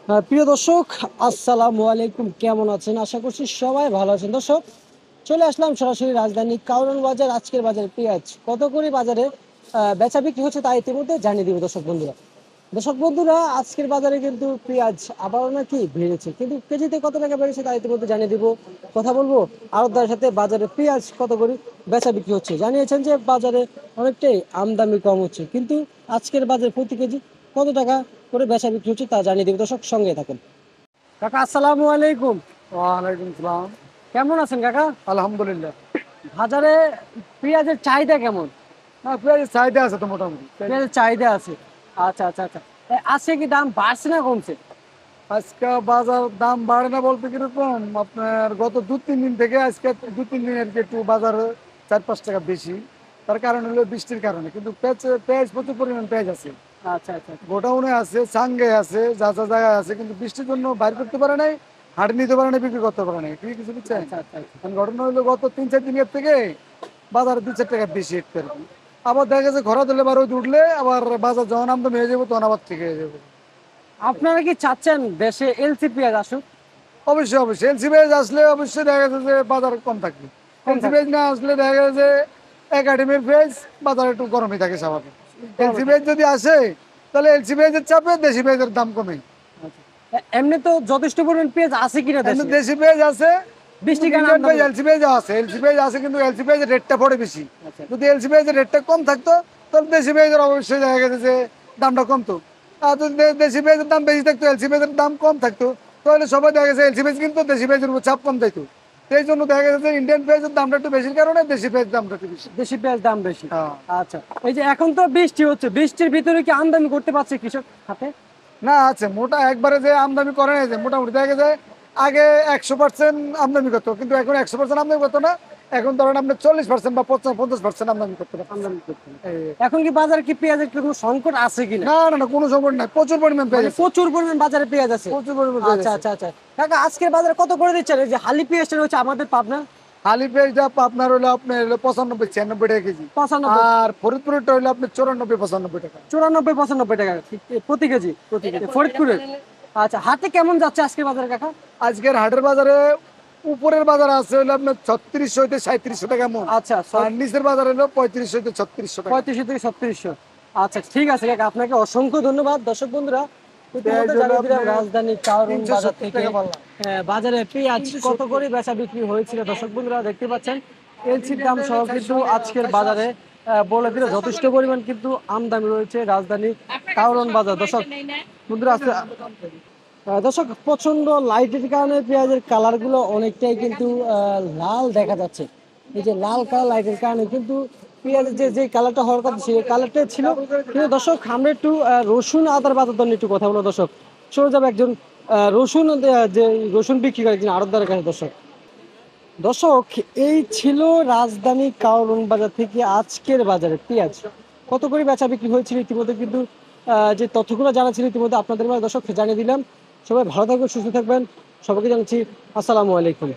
প্রিয় দর্শক, আসসালামু আলাইকুম। কেমন আছেন? আশা করছি সবাই ভালো আছেন। দর্শক, চলে আসলাম সরাসরি রাজধানী কারওয়ান বাজার। আজকের বাজারে পেঁয়াজ কত করে বাজারে বেচা বিক্রি হচ্ছে তা ইতিমধ্যে জানিয়ে দিব দর্শক বন্ধুরা, আজকের বাজারে কিন্তু পেঁয়াজ আবারও নাকি বেড়েছে, কিন্তু কেজিতে কত টাকা বেড়েছে তা ইতিমধ্যে জানিয়ে দিব। কথা বলবো আড়তদারের সাথে। বাজারে পেঁয়াজ কত করে বেচা বিক্রি হচ্ছে জানিয়েছেন যে বাজারে অনেকটাই আমদানি কম হচ্ছে, কিন্তু আজকের বাজারে প্রতি কেজি কত টাকা করে বেচা বিক্রি হচ্ছে তা জানিয়ে দিব। দর্শক, সঙ্গে থাকুন। কাকা, আসসালামু আলাইকুম। ওয়ালাইকুম সালাম। কেমন আছেন কাকা? আলহামদুলিল্লাহ। বাজারে পেঁয়াজের চাহিদা কেমন? না, পেঁয়াজের চাহিদা আছে তো মোটামুটি। পেঁয়াজের চাহিদা আছে। আচ্ছা আচ্ছা আচ্ছা। আজকে কি দাম বাড়ছে না কমছে? আজকে বাজার দাম বাড়ে না বলতে কিরকম, আপনার গত 2-3 দিন থেকে আজকে 2-3 দিন আর কি একটু বাজার 4-5 টাকা বেশি। তার কারণ হলো বৃষ্টির কারণে, কিন্তু পেঁয়াজ পেঁয়াজ প্রচুর পরিমাণ পেঁয়াজ আছে। আচ্ছা আচ্ছা আচ্ছা। গোডাউনে আছে, সাঙ্গে আছে, যা যা জায়গায় আছে, কিন্তু বৃষ্টির জন্য বাইর করতে পারে নাই, হাট নিতে পারে নাই, বিক্রি করতে পারে নাই। কি কিছু বুঝছেন? আচ্ছা আচ্ছা আচ্ছা। কারণ ঘটনা হলো গত 3-4 দিনের থেকে বাজার 2-4 টাকা বেশি একটু আর কি। আবার দেখা গেছে ঘোরা দিলে বা রোদ উঠলে আবার বাজার যখন আমদানি হয়ে যাবো তখন আবার ঠিক হয়ে যাবে। আপনারা কি চাচ্ছেন দেশে এলসি পেঁয়াজ আসুক? অবশ্যই অবশ্যই এলসি পেঁয়াজ আসলে অবশ্যই দেখা যাচ্ছে যে বাজার কম থাকবে। কম এলসি থাকবে। পেঁয়াজ না আসলে দেখা যাচ্ছে যে একাডেমির পেঁয়াজ বাজার একটু গরমই থাকে স্বাভাবিক। গরমে এলসি থাকে। পেঁয়াজ যদি আসে তাহলে এলসি পেঁয়াজের চাপে দেশি পেঁয়াজের দাম কমে। আচ্ছা। এমনি তো যথেষ্ট পরিমাণ পেঁয়াজ আছে কিনা এমনি দেশে? দেশি পেঁয়াজ আছে, বৃষ্টি কিন্তু কারণে ইন্ডিয়ান আমদানি। পেঁয়াজ এলসি পেঁয়াজ আছে, এলসি পেঁয়াজ আছে, কিন্তু এলসি পেঁয়াজের রেটটা পড়ে বেশি। আচ্ছা। যদি এলসি পেঁয়াজের রেটটা কম থাকতো তাহলে দেশি পেঁয়াজের অবশ্যই দেখা গেছে যে দামটা কমতো। আর যদি দেশি পেঁয়াজের দাম বেশি থাকতো, এলসি পেঁয়াজের দাম কম থাকতো, তাহলে সবাই দেখা গেছে এলসি পেঁয়াজ কিন্তু দেশি পেঁয়াজের উপর চাপ কম দিত। সেই জন্য দেখা গেছে যে ইন্ডিয়ান পেঁয়াজের দামটা একটু বেশির কারণে দেশি পেঁয়াজের দামটা একটু বেশি। দেশি পেঁয়াজ দাম বেশি। হ্যাঁ। আচ্ছা। এই যে এখন তো বৃষ্টি হচ্ছে, বৃষ্টির ভিতরে কি আমদানি করতে পারছে কৃষক হাতে? না, আছে মোটা একবারে যে আমদানি করে না, যে মোটামুটি দেখা যায় আগে 100% আমদানি করতো, কিন্তু এখন 100% আমদানি করতো না। এখন ধরেন আপনি 40% বা 50% আমদানি করতে পারতেছে। আমদানি করতে হবে। এই, এখন কি বাজারে কি পেঁয়াজের কি কোনো সংকট আছে কিনা? না না না, কোনো সংকট নাই, প্রচুর পরিমাণ পেঁয়াজ মানে আছে। প্রচুর পরিমাণ বাজারে পেঁয়াজ আছে। প্রচুর পরিমাণ পেঁয়াজ আচ্ছা আছে। আচ্ছা আচ্ছা। কাকা, আজকের বাজারে কত করে দিচ্ছেন এই যে হালি পেঁয়াজটা রয়েছে আমাদের পাবনা? হালি পেঁয়াজটা আপনার হলো আপনার হলো 95-96 টাকা কেজি। 95। আর ফরিদপুরেরটা হলো আপনার 94-95 টাকা। 94-95 টাকা প্রতি কেজি। ফরিদপুরের। আচ্ছা, হাটে কেমন যাচ্ছে আজকের বাজারে কাকা? আজকের হাটের বাজারে উপরের বাজার আছে হলো আপনার 3600-3700 টাকা মন। আচ্ছা, আর নিচের বাজার হলো 3500-3600 টাকা। 3500 থেকে 3600। আচ্ছা, ঠিক আছে কাকা, আপনাকে অসংখ্য ধন্যবাদ। দর্শক বন্ধুরা, পেঁয়াজ ইতিমধ্যে হলো জানিয়ে দিলাম আপনার রাজধানী কারওয়ান বাজার 370 থেকে টাকা পাল্লা। বাজারে পেঁয়াজ কত করে বেচা বিক্রি হয়েছিল। দর্শক বন্ধুরা, দেখতে পাচ্ছেন এলসির দাম সহ কিন্তু আজকের বাজারে বলে দিলে যথেষ্ট পরিমাণ কিন্তু আমদানি রয়েছে রাজধানী কারওয়ান বাজার। দর্শক বন্ধুরা, দর্শক, প্রচন্ড লাইটের কারণে পেঁয়াজের কালার গুলো অনেকটাই কিন্তু লাল দেখা যাচ্ছে। এই যে লাল কালার লাইটের কারণে কিন্তু পেঁয়াজের যে কালারটা হওয়ার কথা সেই কালারটাই ছিল। কিন্তু দর্শক, আমরা একটু রসুন আদার বাজার দর নিয়ে একটু কথা বলবো। দর্শক, চলে যাবে একজন রসুন যে রসুন বিক্রি করে একজন আড়তদারের কাছে। দর্শক, এই ছিল রাজধানী কারওয়ান বাজার থেকে আজকের বাজারে পেঁয়াজ কত করে বেচা বিক্রি হয়েছিল। ইতিমধ্যে কিন্তু যে তথ্যগুলো জানা ছিল ইতিমধ্যে আপনাদের মাঝে দর্শক জানিয়ে দিলাম। সবাই ভালো থাকবেন, সুস্থ থাকবেন। সবাইকে জানাচ্ছি আসসালামু আলাইকুম।